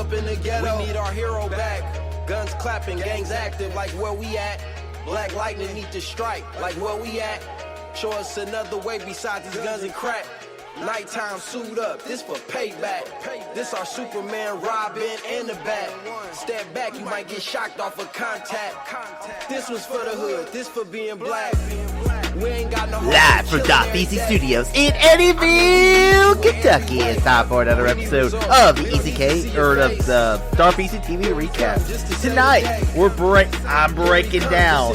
up in the ghetto. We need our hero back. Guns clapping, gangs active, like where we at. Black lightning need to strike, like where we at. Show us another way besides these guns and crack. Nighttime suit up, this for payback. This our Superman, Robin, and the Bat. Step back, you might get shocked off of contact. This was for the hood, this for being black. We ain't got no Live from Dark Easy Studios in Eddyville, Kentucky. It's time for another episode of the of the Dark Easy TV recap. Tonight, I'm breaking down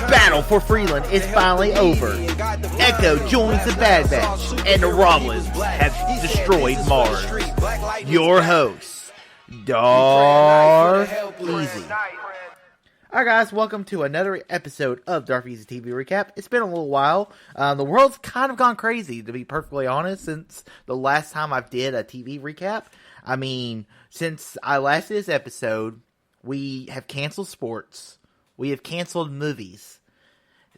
Battle for Freeland is finally over. Echo joins the Bad Batch, and the Romulans have destroyed Mars. Your host, Dark Easy. Alright guys, welcome to another episode of Dark Easy TV Recap. It's been a little while. The world's kind of gone crazy, to be perfectly honest, since the last time I did a TV recap. I mean, since I last did this episode, we have canceled sports. We have canceled movies.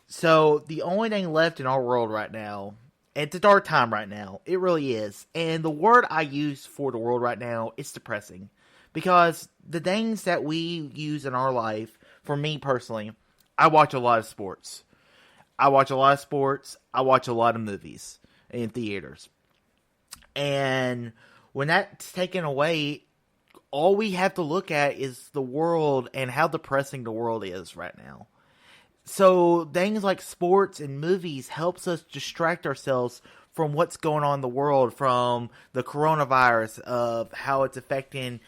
So, the only thing left in our world right now, it's a dark time right now. It really is. And the word I use for the world right now is depressing. Because the things that we use in our life, for me personally, I watch a lot of sports. I watch a lot of movies in theaters. And when that's taken away, all we have to look at is the world and how depressing the world is right now. So things like sports and movies helps us distract ourselves from what's going on in the world, from the coronavirus, of how it's affecting.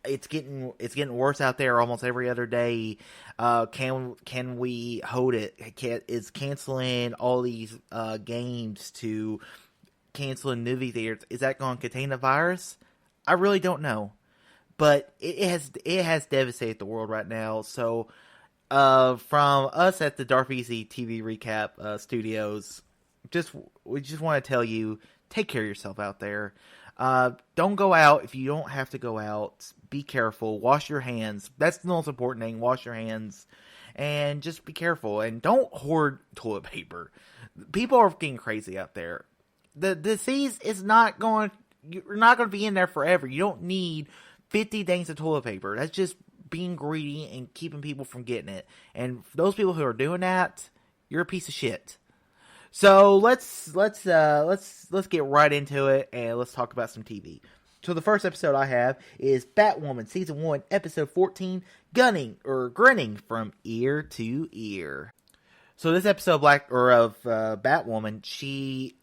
It's getting worse out there almost every other day. Can we hold it? Is canceling all these games to canceling movie theaters, is that going to contain the virus? I really don't know, but it has devastated the world right now. So, from us at the Dark Easy TV Recap Studios, we just want to tell you, take care of yourself out there. Don't go out if you don't have to go out. Be careful. Wash your hands. That's the most important thing. Wash your hands. And just be careful. And don't hoard toilet paper. People are getting crazy out there. The disease is not going... You're not going to be in there forever. You don't need 50 things of toilet paper. That's just being greedy and keeping people from getting it. And for those people who are doing that, you're a piece of shit. So let's get right into it and let's talk about some TV. So the first episode I have is Batwoman Season 1, Episode 14, Grinning from Ear to Ear. So this episode of Batwoman,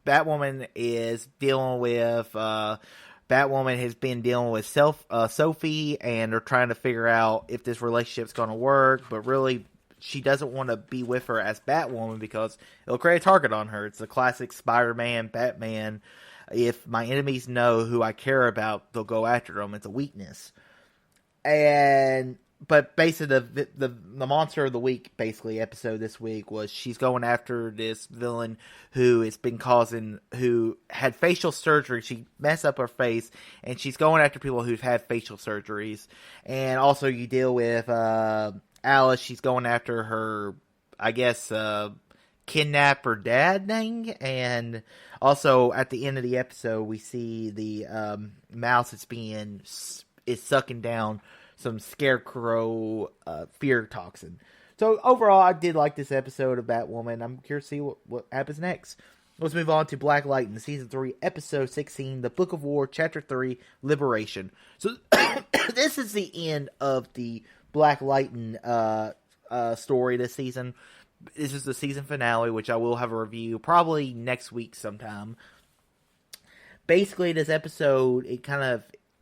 Batwoman is dealing with Batwoman has been dealing with Sophie, and they're trying to figure out if this relationship's going to work, but really she doesn't want to be with her as Batwoman because it'll create a target on her. It's the classic Spider-Man, Batman. If my enemies know who I care about, they'll go after them. It's a weakness. But basically the monster of the week episode this week was she's going after this villain who had facial surgery. She messed up her face, and she's going after people who've had facial surgeries. And also you deal with Alice. She's going after her, I guess, kidnapper dad thing. And also at the end of the episode, we see the mouse is sucking down some scarecrow fear toxin. So overall, I did like this episode of Batwoman. I'm curious to see what happens next. Let's move on to Black Lightning, Season 3, Episode 16, The Book of War, Chapter 3, Liberation. So this is the end of the Black Lightning story this season. This is the season finale, which I will have a review probably next week sometime. Basically, this episode,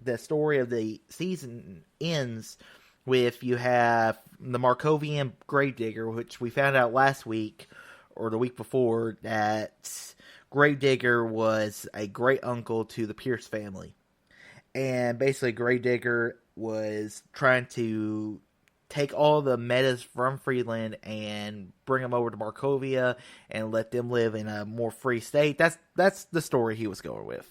the story of the season ends with you have the Markovian Gravedigger, which we found out last week or the week before that Gravedigger was a great uncle to the Pierce family. And basically Gravedigger was trying to take all the metas from Freeland and bring them over to Markovia and let them live in a more free state. That's the story he was going with.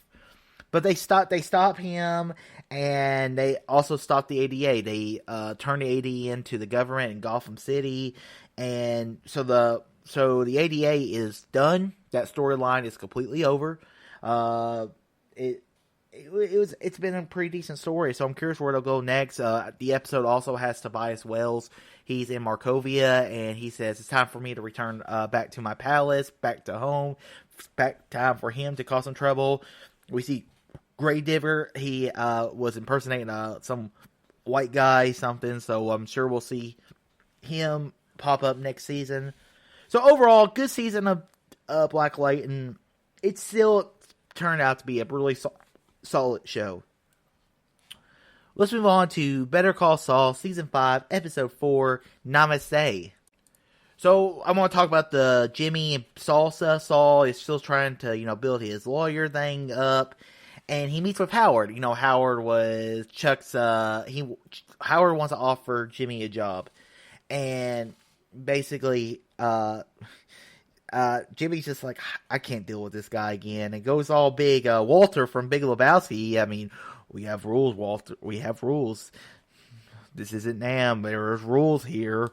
But they stopped him, and they also stopped the ADA. They turned the ADA into the government in Gotham City, and so the ADA is done. That storyline is completely over. it's been a pretty decent story, so I'm curious where it'll go next. The episode also has Tobias Wells. He's in Markovia, and he says it's time for me to return back to my palace, back to home. Time for him to cause some trouble. We see Gravedigger. He was impersonating some white guy, something. So I'm sure we'll see him pop up next season. So overall, good season of Black Light, and it still turned out to be a really solid show. Let's move on to Better Call Saul, Season 5, Episode 4, Namaste. So, I want to talk about the Jimmy and Salsa. Saul is still trying to, build his lawyer thing up. And he meets with Howard. Howard was Chuck's, Howard wants to offer Jimmy a job. And basically, Jimmy's just like, I can't deal with this guy again. And goes all big, Walter from Big Lebowski. I mean, we have rules, Walter. We have rules. This isn't Nam. There's rules here.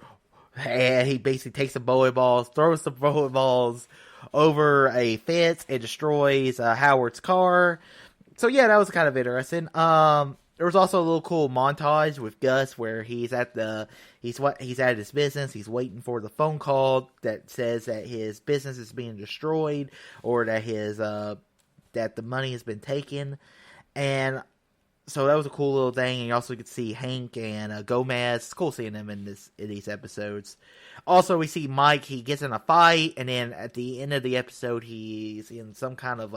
And he basically takes the bowling balls, throws the bowling balls over a fence, and destroys Howard's car. So yeah, that was kind of interesting. There was also a little cool montage with Gus where he's at his business. He's waiting for the phone call that says that his business is being destroyed, or that that the money has been taken. And so that was a cool little thing. And you also could see Hank and Gomez. It's cool seeing them in these episodes. Also, we see Mike. He gets in a fight, and then at the end of the episode, he's in some kind of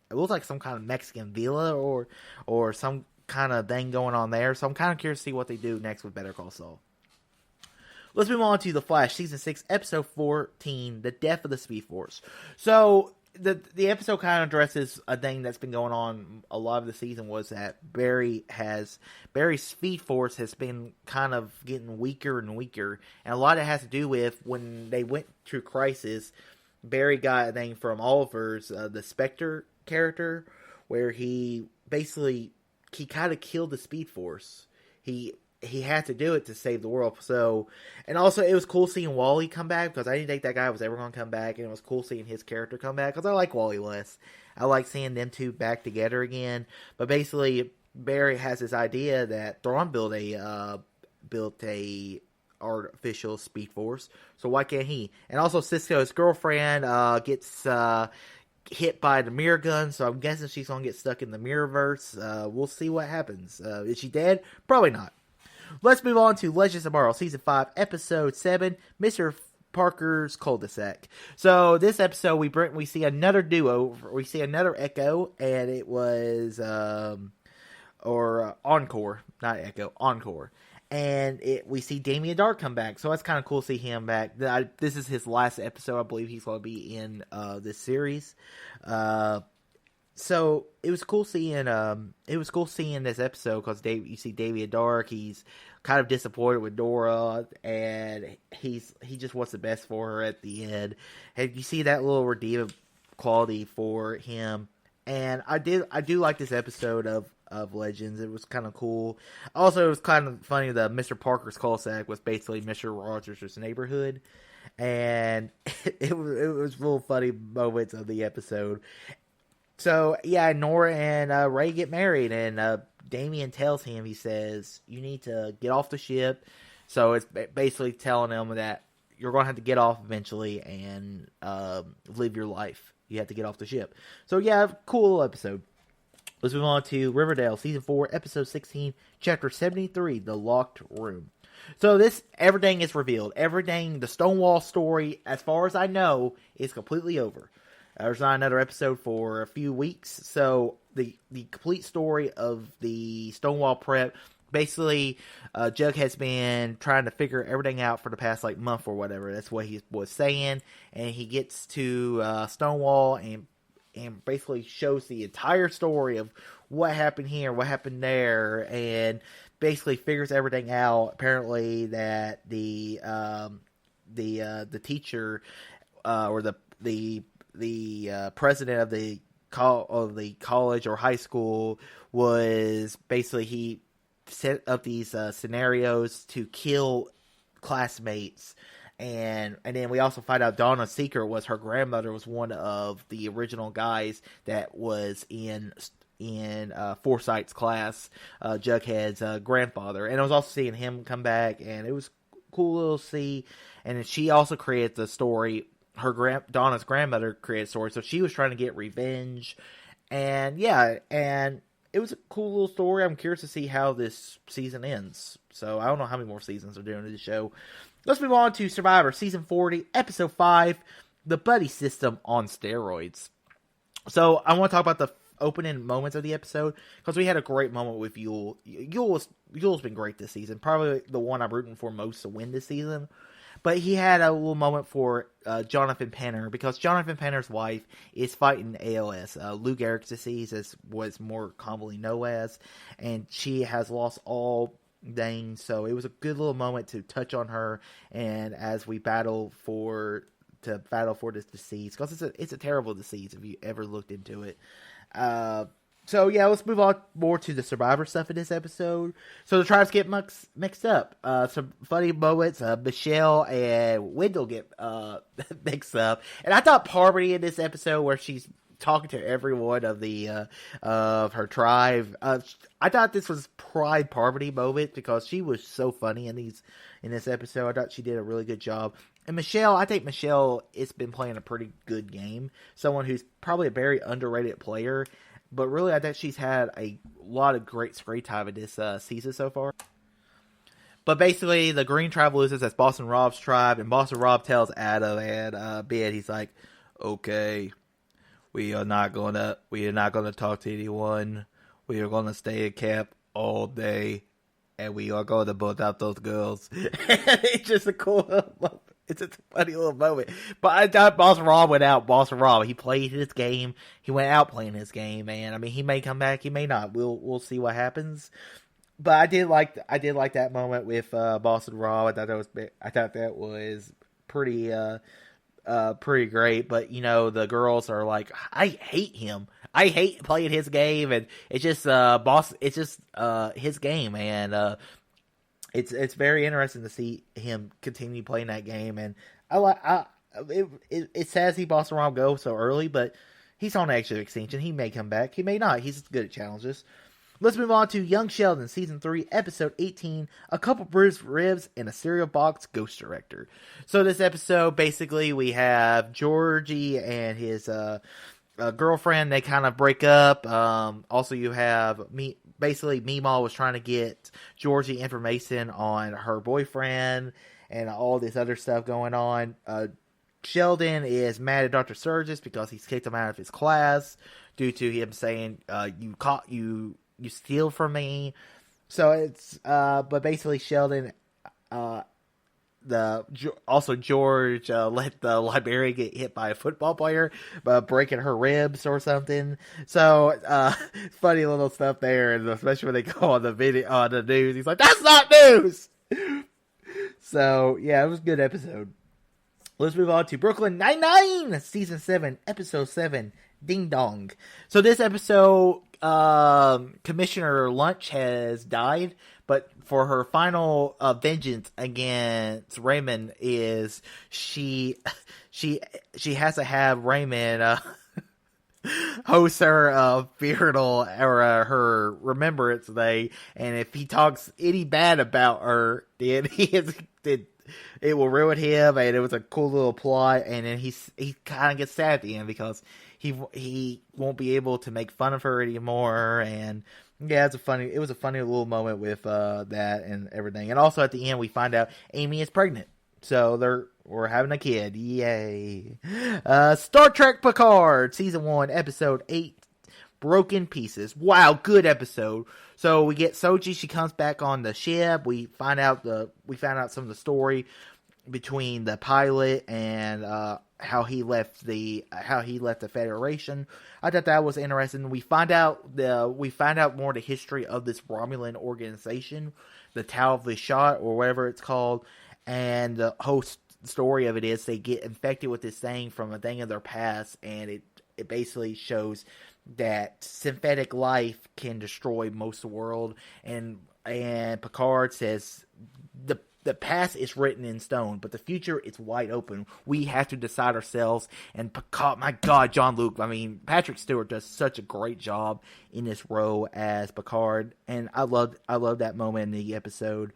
it looks like some kind of Mexican villa or some kind of thing going on there. So I'm kind of curious to see what they do next with Better Call Saul. Let's move on to The Flash, Season 6, Episode 14, The Death of the Speed Force. So the episode kind of addresses a thing that's been going on a lot of the season, was that Barry's Speed Force has been kind of getting weaker and weaker. And a lot of it has to do with when they went through Crisis, Barry got a thing from Oliver's, the Spectre character, where he kind of killed the Speed Force. He had to do it to save the world. So, and also it was cool seeing Wally come back, because I didn't think that guy was ever going to come back, and it was cool seeing his character come back, because I like Wally less. I like seeing them two back together again. But basically, Barry has this idea that Thrawn built a artificial Speed Force, so why can't he? And also Cisco's girlfriend gets hit by the mirror gun, so I'm guessing she's gonna get stuck in the Mirrorverse. We'll see what happens. Is she dead? Probably not. Let's move on to Legends of Tomorrow, Season 5, Episode 7, Mr. Parker's Cul-de-sac. So this episode, we see another duo. We see another Echo, and it was Encore, not Echo, Encore. And we see Damien Dark come back, so that's kind of cool to see him back. This is his last episode. I believe he's going to be in this series. So it was cool seeing this episode, because you see Damien Dark. He's kind of disappointed with Dora, and he just wants the best for her at the end. And you see that little redeeming quality for him. And I do like this episode of Legends. It was kind of cool. Also, it was kind of funny that Mr. Parker's cul-de-sac was basically Mr. Rogers' neighborhood. And it was real funny moments of the episode. So, yeah, Nora and Ray get married, and Damien tells him, he says, you need to get off the ship. So it's basically telling him that you're going to have to get off eventually and live your life. You have to get off the ship. So, yeah, cool episode. Let's move on to Riverdale, Season 4, Episode 16, Chapter 73, The Locked Room. So everything is revealed. Everything, the Stonewall story, as far as I know, is completely over. There's not another episode for a few weeks. So the complete story of the Stonewall prep, basically, Jug has been trying to figure everything out for the past month or whatever. That's what he was saying. And he gets to Stonewall and basically shows the entire story of what happened here, what happened there, and basically figures everything out. Apparently that the teacher or the president of the college or high school was basically, he set up these scenarios to kill classmates. And then we also find out Donna Seeker was her grandmother, was one of the original guys that was in in Forsyth's class, Jughead's grandfather. And I was also seeing him come back, and it was cool to see. And she also created the story. Donna's grandmother created a story, so she was trying to get revenge. And yeah, and it was a cool little story. I'm curious to see how this season ends. So I don't know how many more seasons they're doing to the show. Let's move on to Survivor Season 40, Episode 5, The Buddy System on Steroids. So I want to talk about the opening moments of the episode, because we had a great moment with Yul. Yul's been great this season. Probably the one I'm rooting for most to win this season. But he had a little moment for Jonathan Penner, because Jonathan Penner's wife is fighting ALS, Lou Gehrig's disease, as was more commonly known as, and she has lost all veins. So it was a good little moment to touch on her, and as we battle for this disease, because it's a terrible disease if you ever looked into it. So yeah, let's move on more to the Survivor stuff in this episode. So the tribes get mixed up. Some funny moments. Michelle and Wendell get mixed up, and I thought Parvati in this episode, where she's talking to everyone of her tribe, I thought this was Pride Parvati moment, because she was so funny in this episode. I thought she did a really good job. And Michelle, I think Michelle has been playing a pretty good game. Someone who's probably a very underrated player. But really, I think she's had a lot of great screen time in this season so far. But basically, the Green Tribe loses. That's Boston Rob's tribe. And Boston Rob tells Adam and Ben, he's like, okay, we are not gonna talk to anyone. We are gonna stay in camp all day. And we are going to boot out those girls. It's just a cool moment. It's a funny little moment. But I thought Boston Rob went out. Boston Rob, he played his game. He went out playing his game, and I mean, he may come back, he may not. We'll see what happens. But I did like that moment with Boston Rob. I thought that was pretty great. But you know, the girls are like, I hate him. I hate playing his game, and it's just his game, and it's very interesting to see him continue playing that game. And it says he Boston Rob go so early, but he's on extra extension. He may come back, he may not. He's good at challenges. Let's move on to Young Sheldon, Season 3, Episode 18, A Couple Bruised Ribs and a Cereal Box Ghost Director. So this episode, basically, we have Georgie and his girlfriend. They kind of break up. Also, you have basically Meemaw was trying to get Georgie information on her boyfriend and all this other stuff going on. Sheldon is mad at Dr. Sturgis because he's kicked him out of his class due to him saying, you steal from me. So it's, but basically Sheldon, George let the librarian get hit by a football player, breaking her ribs or something. So, funny little stuff there, and especially when they go on the news, he's like, "That's not news." So, yeah, it was a good episode. Let's move on to Brooklyn Nine-Nine, Season 7, Episode 7, Ding Dong. So this episode, Commissioner Lunch has died, but for her final vengeance against Raymond is she has to have Raymond host her funeral or her remembrance day, and if he talks any bad about her, then it will ruin him. And it was a cool little plot, and then he kind of gets sad at the end because he won't be able to make fun of her anymore. And yeah, it was a funny little moment with that and everything. And also at the end, we find out Amy is pregnant, so we're having a kid. Yay! Star Trek Picard, Season 1, Episode 8, Broken Pieces. Wow, good episode. So we get Soji. She comes back on the ship. We found out some of the story between the pilot and how he left the Federation. I thought that was interesting. We find out more of the history of this Romulan organization, the Tau of the Shot or whatever it's called, and the whole story of it is they get infected with this thing from a thing of their past, and it basically shows that synthetic life can destroy most of the world. And Picard says the the past is written in stone, but the future is wide open. We have to decide ourselves. And Picard, my God, John Luke. I mean, Patrick Stewart does such a great job in this role as Picard, and I love that moment in the episode.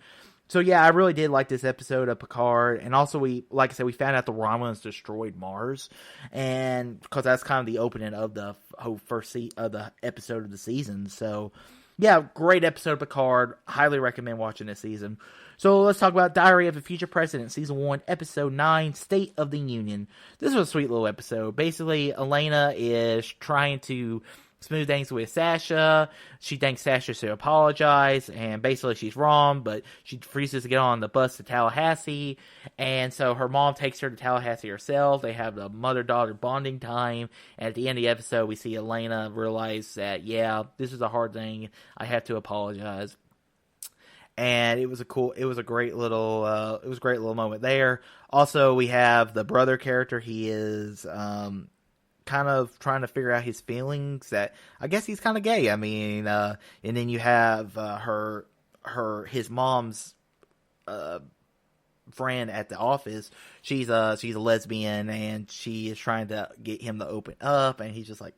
So yeah, I really did like this episode of Picard, and also like I said, we found out the Romulans destroyed Mars, and because that's kind of the opening of the whole first of the episode of the season. So yeah, great episode of Picard. Highly recommend watching this season. So let's talk about Diary of a Future President, Season 1, Episode 9, State of the Union. This was a sweet little episode. Basically, Elena is trying to smooth things with Sasha. She thinks Sasha should apologize, and basically she's wrong, but she refuses to get on the bus to Tallahassee, and so her mom takes her to Tallahassee herself. They have the mother-daughter bonding time, and at the end of the episode, we see Elena realize that, yeah, this is a hard thing. I have to apologize. And it was a great little moment there. Also, we have the brother character. He is kind of trying to figure out his feelings. That I guess he's kind of gay. I mean, and then you have his mom's friend at the office. She's a lesbian, and she is trying to get him to open up, and he's just like,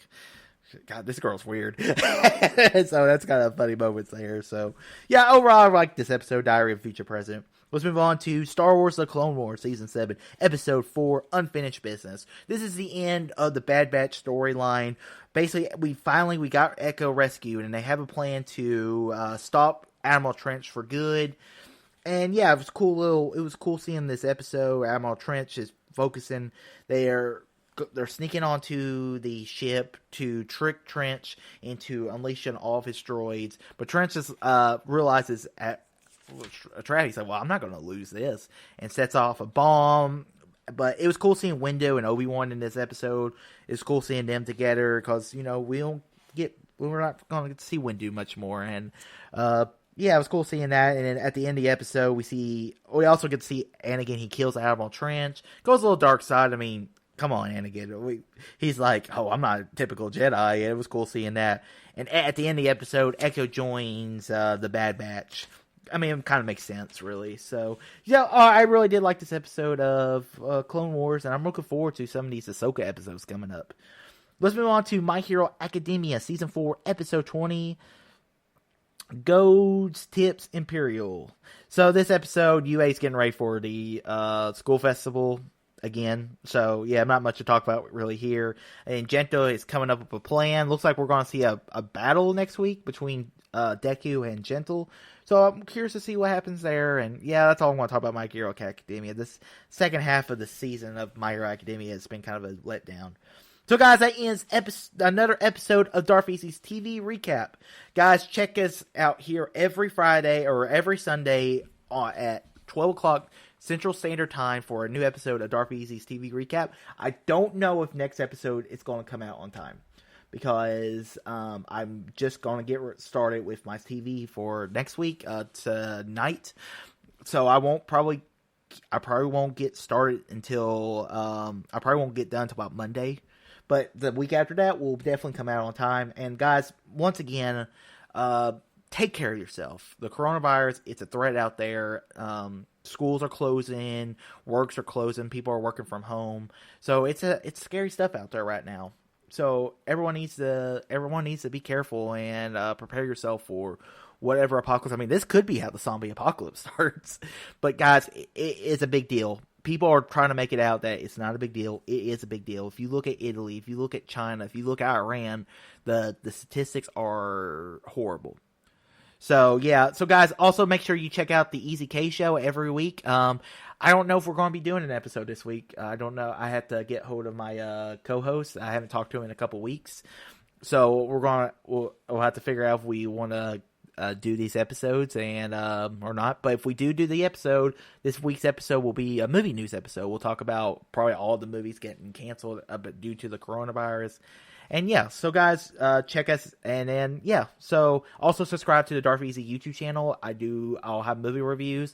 God, this girl's weird. So that's kind of funny moments there. So yeah, overall, I like this episode, Diary of a Future President. Let's move on to Star Wars The Clone Wars, Season 7, Episode 4, Unfinished Business. This is the end of the Bad Batch storyline. Basically, we got Echo rescued, and they have a plan to stop Admiral Trench for good. And yeah, it was cool seeing this episode. Admiral Trench is focusing. They're sneaking onto the ship to trick Trench into unleashing all of his droids. But Trench realizes at a trap, he's like, well, I'm not going to lose this, and sets off a bomb. But it was cool seeing Windu and Obi-Wan in this episode. It's cool seeing them together because, we're not going to get to see Windu much more. And yeah, it was cool seeing that. And then at the end of the episode, we also get to see Anakin. He kills Admiral Trench. Goes a little dark side. I mean, come on, Anakin. He's like, oh, I'm not a typical Jedi. It was cool seeing that. And at the end of the episode, Echo joins the Bad Batch. I mean, it kind of makes sense, really. So, yeah, I really did like this episode of Clone Wars, and I'm looking forward to some of these Ahsoka episodes coming up. Let's move on to My Hero Academia, Season 4, Episode 20, Gold's Tips Imperial. So, this episode, UA's getting ready for the school festival again. So, yeah, not much to talk about really here. And Gento is coming up with a plan. Looks like we're going to see a battle next week between Deku and Gentle. So I'm curious to see what happens there. And yeah, that's all I want to talk about My Hero Academia. This second half of the season of My Hero Academia has been kind of a letdown. So guys, that ends another episode of Darth Easy's TV Recap. Guys, check us out here every Friday or every Sunday at 12 o'clock Central Standard Time for a new episode of Darth Easy's TV Recap. I don't know if next episode is going to come out on time, because I'm just going to get started with my TV for next week tonight. So I probably won't get started until I probably won't get done until about Monday. But the week after that will definitely come out on time. And guys, once again, take care of yourself. The coronavirus, it's a threat out there. Schools are closing, works are closing, people are working from home. So it's scary stuff out there right now. So everyone needs to be careful and prepare yourself for whatever apocalypse. I mean, this could be how the zombie apocalypse starts. But guys, it's a big deal. People are trying to make it out that it's not a big deal. It is a big deal. If you look at Italy, if you look at China, if you look at Iran, the statistics are horrible. So yeah, so guys, also make sure you check out the Easy K Show every week. I don't know if we're going to be doing an episode this week. I don't know. I have to get hold of my co-host. I haven't talked to him in a couple weeks, so we'll have to figure out if we want to do these episodes and or not. But if we do the episode, this week's episode will be a movie news episode. We'll talk about probably all the movies getting canceled due to the coronavirus. And yeah, so guys, check us, and then yeah, so also subscribe to the Darth Easy YouTube channel. I'll have movie reviews.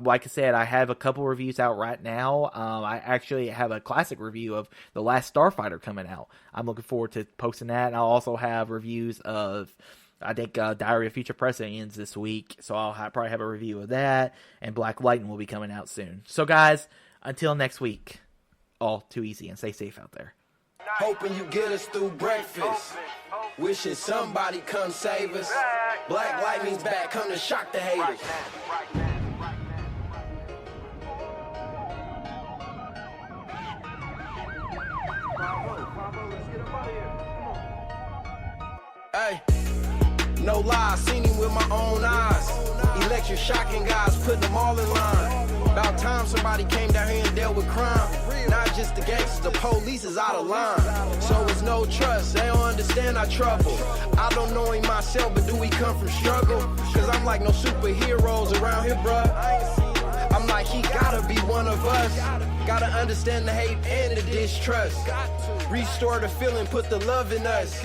Like I said, I have a couple reviews out right now. I actually have a classic review of The Last Starfighter coming out. I'm looking forward to posting that. And I'll also have reviews of I think Diary of Future President ends this week, so I'll probably have a review of that, and Black Lightning will be coming out soon. So guys, until next week, all too easy, and stay safe out there. Hoping you get us through breakfast. Wishing somebody come save us. Black Lightning's back, come to shock the haters. Hey, no lie, seen him with my own eyes. Electric shocking guys, putting them all in line. About time somebody came down here and dealt with crime. Not just the gangsters, the police is out of line. So it's no trust, they don't understand our trouble. I don't know him myself, but do we come from struggle? Cause I'm like no superheroes around here, bruh. I'm like, he gotta be one of us. Gotta understand the hate and the distrust. Restore the feeling, put the love in us.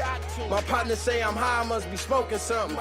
My partner say I'm high, I must be smoking something.